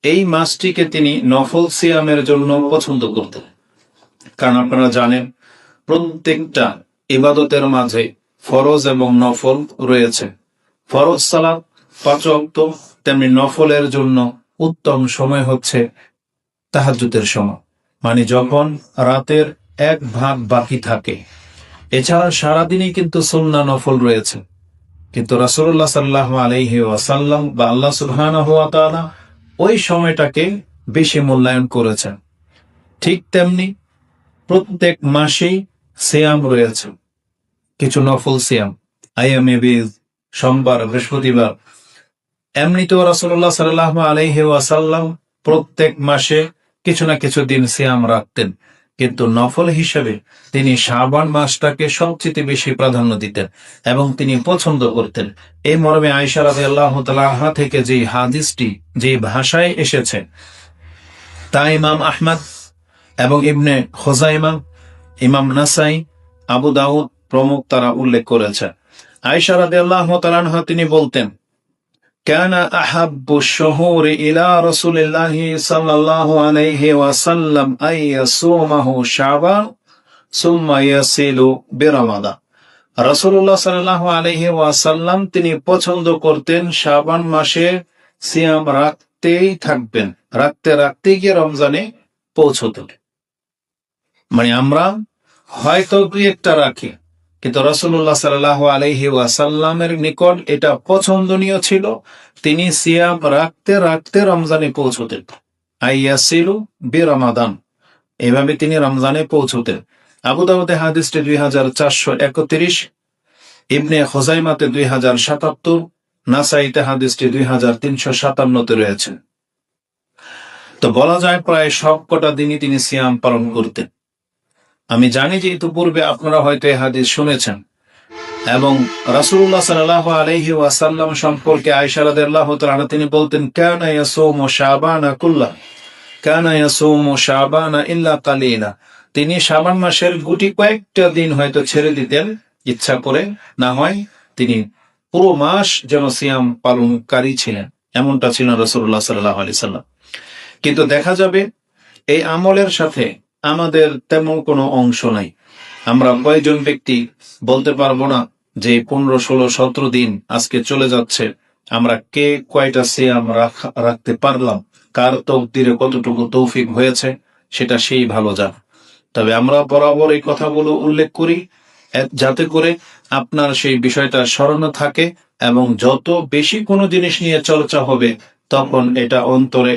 এই মাসটিকে তিনি নফল সিয়ামের জন্য পছন্দ করতেন। কারণ আপনারা জানেন প্রত্যেকটা ইবাদতের মাঝে ফরজ এবং নফল রয়েছে। ফরজ সালাত 5 ওয়াক্ত, তেমনি নফলের জন্য উত্তম সময় হচ্ছে তাহাজ্জুদের সময়, মানে যখন রাতের 1 ভাগ বাকি থাকে। এছাড়া সারাদিনই কিন্তু সুন্নাহ নফল রয়েছে, কিন্তু রাসূলুল্লাহ সাল্লাল্লাহু আলাইহি ওয়াসাল্লাম বা আল্লাহ সুবহানাহু ওয়া তাআলা ওই সময়টাকে বেশি মূল্যায়ন করেছেন। ঠিক তেমনি প্রত্যেক মাসেই সিয়াম রয়েছে, কিছু নফল সিয়াম, আইয়ামে বীজ, সোমবার, বৃহস্পতিবার। এমনিতেও রাসূলুল্লাহ সাল্লাল্লাহু আলাইহি ওয়াসাল্লাম প্রত্যেক মাসে কিছু না কিছু দিন সিয়াম রাখতেন, কিন্তু নফল হিসেবে তিনি শাবান মাসটাকে সবচেয়ে বেশি প্রাধান্য দিতেন এবং তিনি পছন্দ করতেন। এই মর্মে আয়েশা রাদিয়াল্লাহু তাআলা আনহা থেকে যে হাদিসটি যে ভাষায় এসেছে তা ইমাম আহমদ এবং ইবনে খুজাইমা, ইমাম নাসাই, আবু দাউদ প্রমুখ তারা উল্লেখ করেছেন। আয়েশা রাদিয়াল্লাহু তাআলা আনহা তিনি বলতেন, কানা আহাব্বু শুহুরি ইলা রাসূলিল্লাহি সাল্লাল্লাহু আলাইহি ওয়াসাল্লাম আইয়াসুমাহু শাবান সুম্মা ইয়াসিলু বিরমাদান। রাসূলুল্লাহ সাল্লাল্লাহু আলাইহি ওয়াসাল্লাম তিনি পছন্দ করতেন শাবান মাসে সিয়াম রাখতেই থাকবেন, রাখতে রাখতে গিয়ে রমজানে পৌঁছতেন। মানে আমরা হয়তো 2-1টা রাখি, কিন্তু রাসূলুল্লাহ সাল্লাল্লাহু আলাইহি ওয়াসাল্লামের নিকট এটা পছন্দনীয় ছিল, তিনি সিয়াম রাখতে রাখতে রমজানে পৌঁছতেন। আইয়াসিলু বিরমাদান, এভাবে তিনি রমজানে পৌঁছতেন। আবু দাউদে হাদিসটি 2431, ইবনে খুজাইমাতে 2077, নাসাইতে হাদিসটি 2357 রয়েছে। তো বলা যায় প্রায় সবকটা দিনই তিনি সিয়াম পালন করতেন। আমি জানি যে ইতিপূর্বে আপনারা হয়তো এই হাদিস শুনেছেন এবং রাসূলুল্লাহ সাল্লাল্লাহু আলাইহি ওয়াসাল্লাম সম্পর্কে আয়েশা রাদিয়াল্লাহু তাআলা তিনি বলতেন, কানা ইয়াসুমু শাবানা কুল্লা, কানা ইয়াসুমু শাবানা ইল্লা কালিলা। তিনি শাবান মাসের গুটি কয়েকটা দিন হয়তো ছেড়ে দিতেন ইচ্ছা করে, না হয় তিনি পুরো মাস যেন সিয়াম পালনকারী ছিলেন, এমনটা ছিলেন রাসূলুল্লাহ সাল্লাল্লাহু আলাইহি সাল্লাম। কিন্তু দেখা যাবে এই আমলের সাথে আমাদের তেমন কোনো অংশ নাই। আমরা কয়েকজন ব্যক্তি বলতে পারবো না যে 15, 16, 17 দিন আজকে চলে যাচ্ছে, আমরা কে কয়টা সিয়াম রাখতে পারলাম, কার তকদিরে কতটুকু তৌফিক হয়েছে সেটা সেই ভালো জানে। তবে আমরা বরাবর এই কথাগুলো উল্লেখ করি যাতে করে আপনার সেই বিষয়টা স্মরণে থাকে এবং যত বেশি কোনো জিনিস নিয়ে চর্চা হবে তখন এটা অন্তরে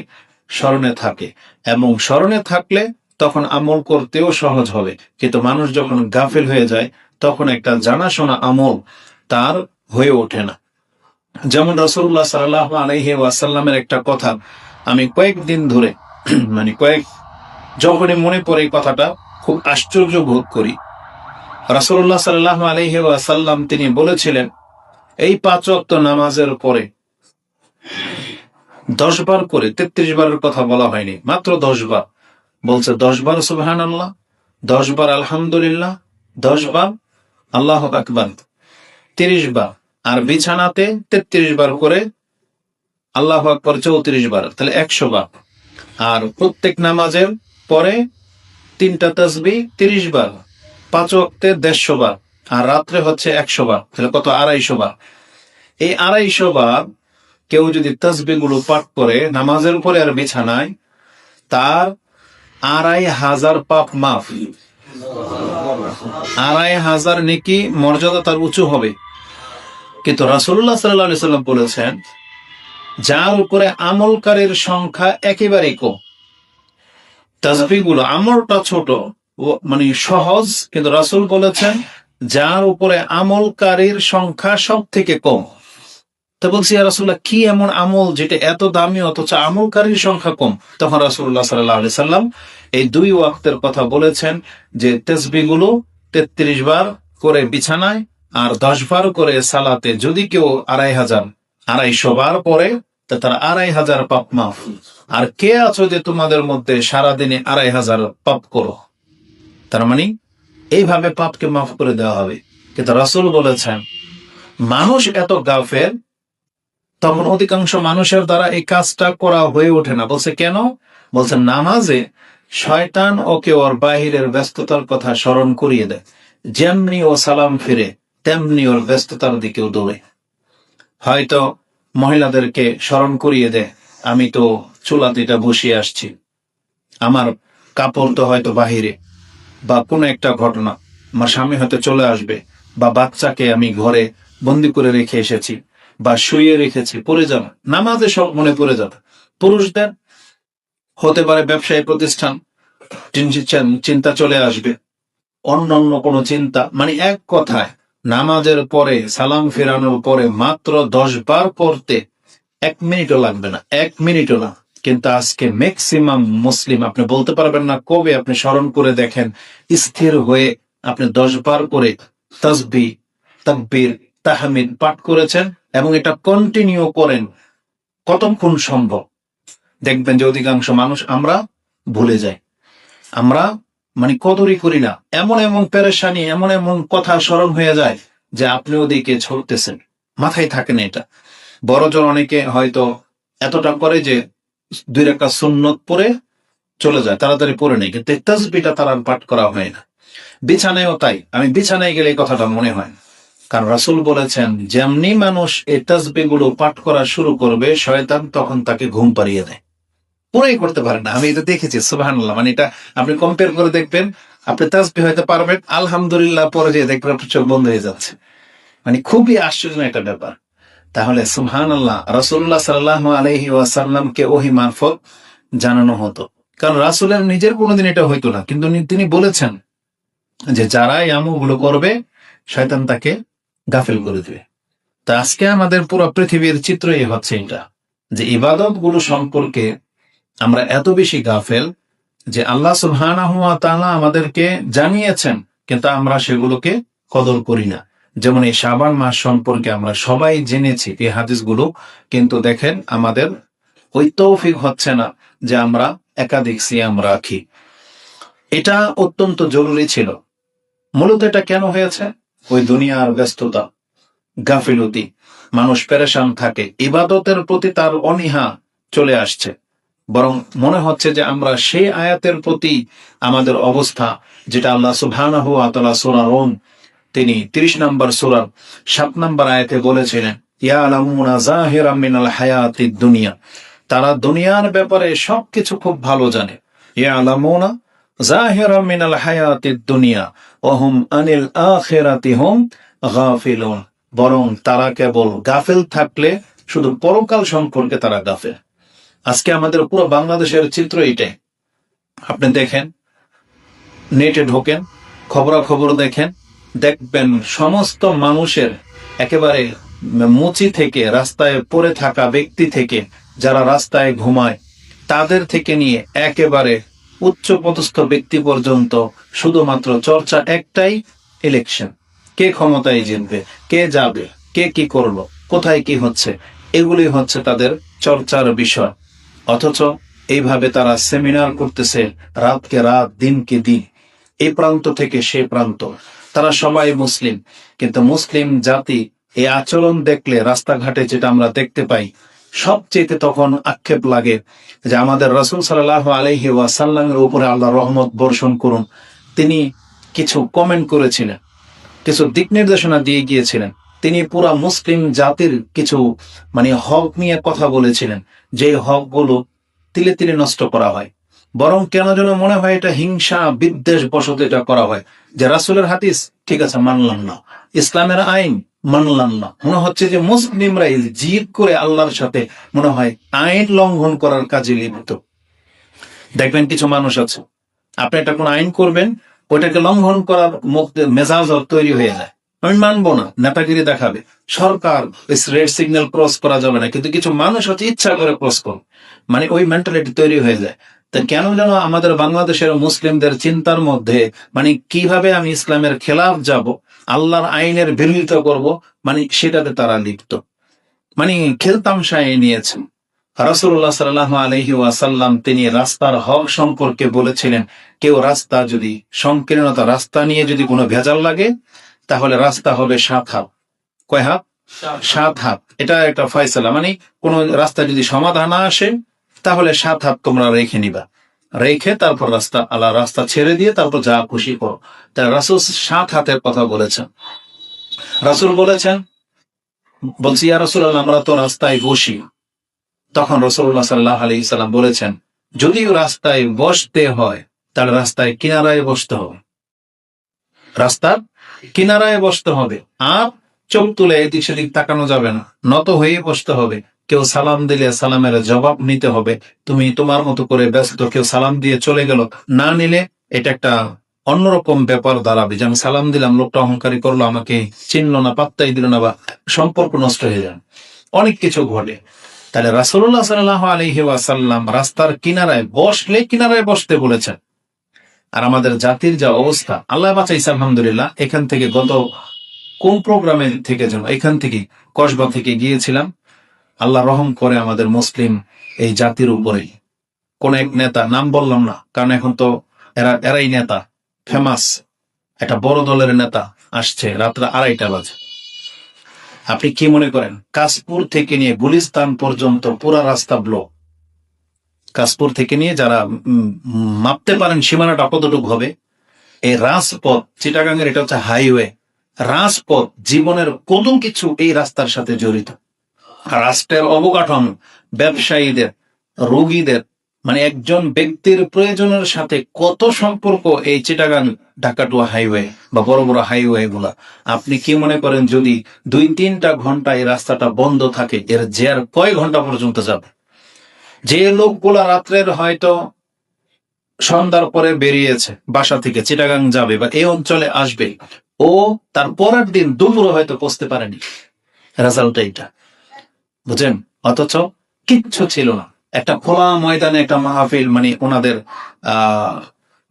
স্মরণে থাকে, এবং স্মরণে থাকলে তখন আমল করতেও সহজ হবে। কিন্তু মানুষ যখন গাফিল হয়ে যায় তখন একটা জানাশোনা আমল তার হয়ে ওঠে না। যেমন রাসূলুল্লাহ সাল্লাল্লাহু আলাইহি ওয়াসাল্লামের একটা কথা আমি কয়েকদিন ধরে যখনই মনে পড়ে এই কথাটা খুব আশ্চর্য বোধ করি। রাসূলুল্লাহ সাল্লাল্লাহু আলাইহি ওয়াসাল্লাম তিনি বলেছিলেন, এই 5 ওয়াক্ত নামাজের পরে 10 বার করে, 33 বারের কথা বলা হয়নি, মাত্র 10 বার বলছে, 10 বার সুবহানাল্লাহ, 10 বার আলহামদুলিল্লাহ, 10 বার আল্লাহু আকবার, 30 বার, আর বিছানাতে 33 বার করে আল্লাহু আকবার 34 বার, তাহলে 100 বার। আর প্রত্যেক নামাজের পরে 3টা তাসবিহ 30 বার, 5 ওয়াক্তে 150 বার, আর রাত্রে হচ্ছে 100 বার, তাহলে কত? 250 বার। এই 250 বার কেউ যদি তাসবিহ গুলো পাঠ করে নামাজের পরে আর বিছানায়, তার 2500 পাপ মাফ, 2500 নেকি মর্যাদা তার উঁচু হবে। কিন্তু রাসূলুল্লাহ সাল্লাল্লাহু আলাইহি সাল্লাম বলেছেন, যার উপরে আমলকারীর সংখ্যা একেবারেই কম, তাসবিহ গুলো আমলটা ছোট মানে সহজ, কিন্তু রাসূল বলেছেন যার উপরে আমলকারীর সংখ্যা সব থেকে কম। তো বলছি, ইয়া রাসূলুল্লাহ, কি এমন আমল যেটা এত দামি অথচ আমলকারীর সংখ্যা কম? তখন রাসূলুল্লাহ সাল্লাল্লাহু আলাইহি সাল্লাম এই 2 ওয়াক্তের কথা বলেছেন, যে তাসবিহ গুলো 33 বার করে বিছানায় আর 10 বার করে সালাতে যদি কেউ 250 বার পরে তা তার 2500 পাপ মাফ। আর কে আছো যে তোমাদের মধ্যে সারাদিনে 2500 পাপ করো? তার মানে এইভাবে পাপকে মাফ করে দেওয়া হবে। কিন্তু রাসূল বলেছেন, মানুষ এত গাফেল তখন অধিকাংশ মানুষের দ্বারা এই কাজটা করা হয়ে ওঠে না। বলছে কেন? বলছে নামাজে শয়তান ওকে ওর বাহিরের ব্যস্ততার কথা স্মরণ করিয়ে দেয়, যেমনি ও সালাম ফিরে তেমনি ওর ব্যস্ততার দিকেও দৌড়ে। হয়তো মহিলাদেরকে স্মরণ করিয়ে দেয়, আমি তো চুলাতিটা বসিয়ে আসছি, আমার কাপড় তো হয়তো বাহিরে, বা কোনো একটা ঘটনা, আমার স্বামী হয়তো চলে আসবে, বা বাচ্চাকে আমি ঘরে বন্দি করে রেখে এসেছি বা শুয়ে রেখেছি, পড়ে যাবে, নামাজে সব মনে পড়ে যাবে। পুরুষদের হতে পারে ব্যবসায়ী প্রতিষ্ঠান, চিন্তা চলে আসবে, অন্যান্য কোনো চিন্তা, মানে এক কথায় নামাজের পরে সালাম ফেরানোর পরে মাত্র 10 বার পড়তে 1 মিনিটও লাগবে না, 1 মিনিটও না। কিন্তু আজকে ম্যাক্সিমাম মুসলিম, আপনি বলতে পারবেন না কবে আপনি স্মরণ করে দেখেন স্থির হয়ে আপনি 10 বার করে তাসবিহ, তাকবীর, তাহমিদ পাঠ করেছেন এবং এটা কন্টিনিউ করেন, কতক্ষণ সম্ভব? দেখবেন যে অধিকাংশ মানুষ আমরা ভুলে যাই, আমরা মানে কদরই করি না, এমন এমন পেরেশানি, এমন এমন কথা স্মরণ হয়ে যায় যে আপনি ওদিকে ছড়তেছেন, মাথায় থাকে না এটা। বড়জন অনেকে হয়তো এতটা করে যে 2 রাকাত সুন্নত পড়ে চলে যায়, তাড়াতাড়ি পড়ে নেই, কিন্তু তাসবিহটা তার আর পাঠ করা হয় না। বিছানায়ও তাই, আমি বিছানায় গেলে এই কথাটা মনে হয়, কারণ রাসূল বলেছেন যেমনি মানুষ এই তাসবিহ গুলো পাঠ করা শুরু করবে, শয়তান তখন তাকে ঘুম পাড়িয়ে দেয়, পুরাই করতে পারে না। আমি এটা দেখেছি, সুবহানাল্লাহ। মানে এটা আপনি কম্পেয়ার করে দেখবেন, আপনি তাসবিহ হয়তো পারবেন, আলহামদুলিল্লাহ পরে যে দেখবেন আপনার চোখ বন্ধ হয়ে যাচ্ছে, মানে খুবই আশ্চর্য একটা ব্যাপার। তাহলে সুবহানাল্লাহ, রাসূলুল্লাহ সাল্লাল্লাহু আলাইহি ওয়াসাল্লামকে ওহী মারফত জানানো হতো, কারণ রাসূলের নিজের কোনোদিন এটা হইতো না, কিন্তু তিনি বলেছেন যে যারা এই আমলগুলো করবে শয়তান তাকে গাফেল করে দিবে। তা আজকে আমাদের পুরো পৃথিবীর চিত্রই হচ্ছে এটা, যে ইবাদত গুলো সম্পর্কে আমরা এত বেশি গাফেল যে আল্লাহ সুবহানাহু ওয়া তাআলা আমাদেরকে জানিয়েছেন, কিন্তু আমরা সেগুলোকে কদর করি না। যেমন এই শাবান মাস সম্পর্কে আমরা সবাই জেনেছি এই হাদিসগুলো, কিন্তু দেখেন আমাদের ওই তৌফিক হচ্ছে না যে আমরা একাধিক সিয়াম রাখি। এটা অত্যন্ত জরুরি ছিল। মূলত এটা কেন হয়েছে? ওই দুনিয়ার ব্যস্ততা, গাফিলতি, মানুষ পেরেশান থাকে, ইবাদতের প্রতি তার অনীহা চলে আসছে। বরং মনে হচ্ছে যে আমরা সেই আয়াতের প্রতি আমাদের অবস্থা, যেটা আল্লাহ সুবহানাহু ওয়া তাআলা সূরা রুম তিনি 30 নম্বর সূরার 7 নম্বর আয়াতে বলেছিলেন, ইয়ালামুনা যাহিরাম মিনাল হায়াতিদ দুনিয়া, তারা দুনিয়ার ব্যাপারে সবকিছু খুব ভালো জানে। ইয়ালামুনা যাহিরাম মিনাল হায়াতিদ দুনিয়া ওয়া হুম আনিল আখিরাতি হুম গাফিলুন, বরং তারা কেবল গাফেল থাকলে শুধু পরকাল সম্পর্কে তারা গাফেল। আজকে আমাদের পুরো বাংলাদেশের চিত্র এটাই। আপনি দেখেন, নেটে ঢোকেন, খবরাখবর দেখেন, দেখবেন সমস্ত মানুষের একেবারে মুচি থেকে, রাস্তায় পড়ে থাকা ব্যক্তি থেকে, যারা রাস্তায় ঘুমায় তাদের থেকে নিয়ে একেবারে উচ্চ পদস্থ ব্যক্তি পর্যন্ত শুধুমাত্র চর্চা একটাই, ইলেকশন, কে ক্ষমতায় জিতবে, কে যাবে, কে কি করলো, কোথায় কি হচ্ছে, এগুলি হচ্ছে তাদের চর্চার বিষয়। অথচ এইভাবে তারা সেমিনার করতেছে, রাতকে রাত, দিনকে দিন, এই প্রান্ত থেকে সে প্রান্ত। তারা সবাই মুসলিম, কিন্তু মুসলিম জাতি এই আচরণ দেখলে, রাস্তাঘাটে যেটা আমরা দেখতে পাই, সবচেয়ে তখন আক্ষেপ লাগে যে আমাদের রাসূল সাল্লাল্লাহু আলাইহি ওয়াসাল্লামের উপরে আল্লাহ রহমত বর্ষণ করুন। তিনি কিছু কমেন্ট করেছিলেন, কিছু দিক নির্দেশনা দিয়ে গিয়েছিলেন। তিনি পুরা মুসলিম জাতির কিছু মানে হক নিয়ে কথা বলেছিলেন, যে হকগুলো তিলে তিলে নষ্ট করা হয়। বরং কেন যেন মনে হয় এটা হিংসা বিদ্বেষ বশত এটা করা হয়, যে রাসূলের হাদিস ঠিক আছে মানলাম না, ইসলামের আইন মানলাম না, মনে হচ্ছে যে মুসলিমরাই জিদ করে আল্লাহর সাথে মনে হয় আইন লঙ্ঘন করার কাজে লিপ্ত। দেখবেন কিছু মানুষ আছে, আপনি একটা কোন আইন করবেন, ওইটাকে লঙ্ঘন করার মেজাজ তৈরি হয়ে যায়, আমি মানবো না, নেতাগিরি দেখাবে, সরকার রেড সিগন্যাল ক্রস করা যাবে না, কিন্তু কিছু মানুষ হচ্ছে ইচ্ছা করে ক্রস করে, মানে ওই মেন্টালিটি তৈরি হয়ে যায়। তা কেন যেন আমাদের বাংলাদেশের মুসলিমদের চিন্তার মধ্যে মানে কিভাবে আমি ইসলামের খেলাফ যাব, আল্লাহর আইনের বিরোধিতা করব, মানে সেটাতে তারা লিপ্ত, মানে খেলতামশায় নিয়েছেন। রাসূলুল্লাহ সাল্লাল্লাহু আলাইহি ওয়াসাল্লাম তিনি রাস্তার হক সম্পর্কে বলেছিলেন, কেউ রাস্তা যদি সংকীর্ণতা, রাস্তা নিয়ে যদি কোনো ভেজাল লাগে, তাহলে রাস্তা হবে 7 হাত। কয় হাত? 7 হাত, এটা একটা ফয়সালা, মানে কোন রাস্তা যদি সমাধান না আসে তাহলে 7 হাত তোমরা রেখে নিবা, রেখে তারপর রাস্তা ছেড়ে দিয়ে তারপর যা খুশি করো। তাই রাসূল 7 হাতের কথা বলেছেন। রাসূল বলেছেন, বলছি ইয়া রাসূলুল্লাহ আমরা তো রাস্তায় বসি। তখন রাসূলুল্লাহ সাল্লাল্লাহু আলাইহি সাল্লাম বলেছেন, যদি রাস্তায় বসতে হয় তাহলে রাস্তায় কিনারায় বসতে হবে, রাস্তার কিনারায় বসতে হবে। আর চোখ তুলে এদিক সেদিক তাকানো যাবে না, নত হয়ে বসতে হবে। কেউ সালাম দিলে সালামের জবাব নিতে হবে। তুমি তোমার মতো করে ব্যস্ত, কেউ সালাম দিয়ে চলে গেল, না নিলে এটা একটা অন্যরকম ব্যাপার দাঁড়াবে, যে আমি সালাম দিলাম, লোকটা অহংকারী করলো, আমাকে চিনলো না, পাত্তাই দিল না, বা সম্পর্ক নষ্ট হয়ে যায়, অনেক কিছু ঘটে। তাহলে রাসূলুল্লাহ সাল্লাল্লাহু আলাইহি ওয়াসাল্লাম রাস্তার কিনারায় বসলে কিনারায় বসতে বলেছেন। আর আমাদের জাতির যা অবস্থা, আল্লাহ বাঁচাইছে আলহামদুলিল্লাহ। এখান থেকে গত কোন প্রোগ্রামে থেকে যেন এখান থেকে কসবা থেকে গিয়েছিলাম, আল্লাহ রহম করে আমাদের মুসলিম এই জাতির উপরে কোন এক নেতা, নাম বললাম না কারণ এখন তো এরাই নেতা, ফেমাস একটা বড় দলের নেতা আসছে রাত্রে 2:30 বাজে। আপনি কি মনে করেন কাশপুর থেকে নিয়ে গুলিস্তান পর্যন্ত পুরা রাস্তা ব্লক। কাশপুর থেকে নিয়ে যারা মাপতে পারেন সীমানাটা কতটুকু হবে, এই রাজপথ চিটাগাঙ্গের, এটা হচ্ছে হাইওয়ে, রাজপথ, জীবনের কত কিছু এই রাস্তার সাথে জড়িত। রাষ্ট্রের অবকাঠামো, ব্যবসায়ীদের, রোগীদের, মানে একজন ব্যক্তির প্রয়োজনের সাথে কত সম্পর্ক এই চিটাগাং ঢাকাটুয়া হাইওয়ে বা বড় বড় হাইওয়ে গুলা। আপনি কি মনে করেন যদি 2-3টা ঘন্টা এই রাস্তাটা বন্ধ থাকে, এর জের কয় ঘন্টা পর্যন্ত যাবে? যে লোকগুলা রাত্রের হয়তো সন্ধ্যার পরে বেরিয়েছে বাসা থেকে, চিটাগাং যাবে বা এই অঞ্চলে আসবে, ও তার পরের দিন দুপুরে হয়তো পৌঁছতে পারেনি। রেজাল্ট এইটা, বুঝেন? অথচ কিচ্ছু ছিল না, একটা খোলা ময়দানে একটা মাহফিল, মানে ওনাদের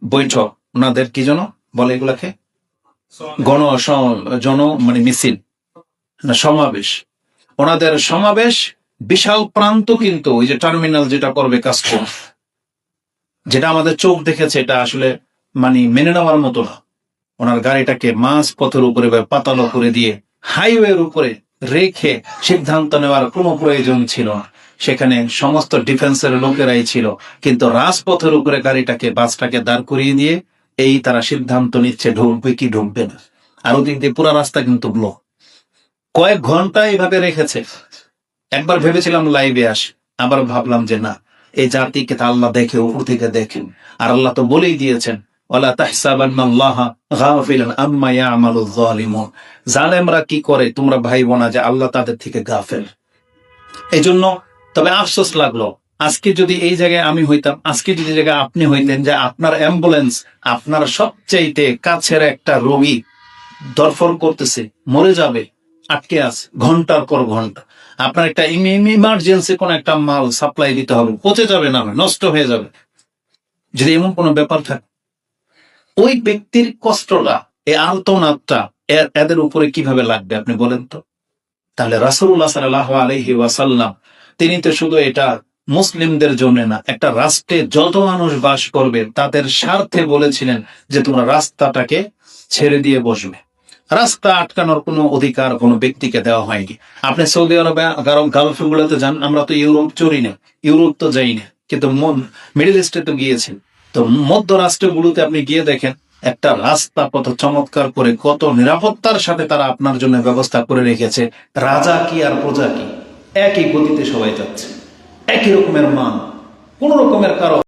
বৈঠক, ওনাদের কি যেন বলে এগুলাকে, মানে মিছিল না সমাবেশ, ওনাদের সমাবেশ, বিশাল প্রান্ত, কিন্তু ওই যে টার্মিনাল যেটা করবে কাজকর্ম, যেটা আমাদের চোখ দেখেছে, এটা আসলে মানে মেনে নেওয়ার মতো না। ওনার গাড়িটাকে মাঝ পথের উপরে পাতালো করে দিয়ে হাইওয়ের উপরে রেখে সিদ্ধান্ত নেওয়ার কোনো প্রয়োজন ছিল না। সেখানে সমস্ত ডিফেন্সের লোকেরাই ছিল, কিন্তু রাজপথের উপরে গাড়িটাকে, বাসটাকে দাঁড় করিয়ে দিয়ে এই তারা সিদ্ধান্ত নিচ্ছে ঢুকবে কি ঢুকবে না। আর ওদিক দিয়ে পুরা রাস্তা কিন্তু ব্লক, কয়েক ঘন্টা এইভাবে রেখেছে। একবার ভেবেছিলাম লাইভে আসি, আবার ভাবলাম যে না, এই জাতিকে তা আল্লাহ দেখে, উপর থেকে দেখেন। আর আল্লাহ তো বলেই দিয়েছেন, ওয়ালা তাহসাবান্নাল্লাহা গাফিলান আম্মা ইয়ামালুয যালিমুন, জালেমরা কি করে তোমরা ভাইবো না যে আল্লাহ তাদের থেকে গাফেল। এই জন্য তবে আফসোস লাগলো, আজকে যদি এই জায়গায় আমি হইতাম, আজকে যদি জায়গায় আপনি হইতেন, যে আপনার অ্যাম্বুলেন্স, আপনার সবচাইতে কাছের একটা রোগী দরফর করতেছে, মরে যাবে, আটকে আছে ঘন্টার পর ঘন্টা, আপনার একটা ইমার্জেন্সি কোন একটা মাল সাপ্লাই দিতে হবে, পচে যাবে, না নষ্ট হয়ে যাবে, যদি এমন কোনো ব্যাপার থাকে, ওই ব্যক্তির কষ্টটা, এই আর্তনাদটা এদের উপরে কিভাবে লাগবে আপনি বলেন তো? তাহলে রাসূলুল্লাহ সাল্লাল্লাহু আলাইহি ওয়াসাল্লাম তিনি তো শুধু এটা মুসলিমদের জন্য না, একটা রাষ্ট্রে যত মানুষ বাস করবে তাদের স্বার্থে বলেছিলেন যে তোমরা রাস্তাটাকে ছেড়ে দিয়ে বসবে। রাস্তা আটকানোর কোনো অধিকার কোনো ব্যক্তিকে দেওয়া হয়নি। আপনি সৌদি আরবে, গালফ গুলোতে যান, আমরা তো ইউরোপ চড়ি না, ইউরোপ তো যাই না, কিন্তু মিডল ইস্টে তো গিয়েছেন। তো মধ্য রাষ্ট্রগুলোতে আপনি গিয়ে দেখেন, একটা রাস্তা কত চমৎকার করে, কত নিরাপত্তার সাথে তারা আপনার জন্য ব্যবস্থা করে রেখেছে। রাজা কি আর প্রজা কি, একই গতিতে সবাই যাচ্ছে, একই রকমের মান, কোন রকমের কারো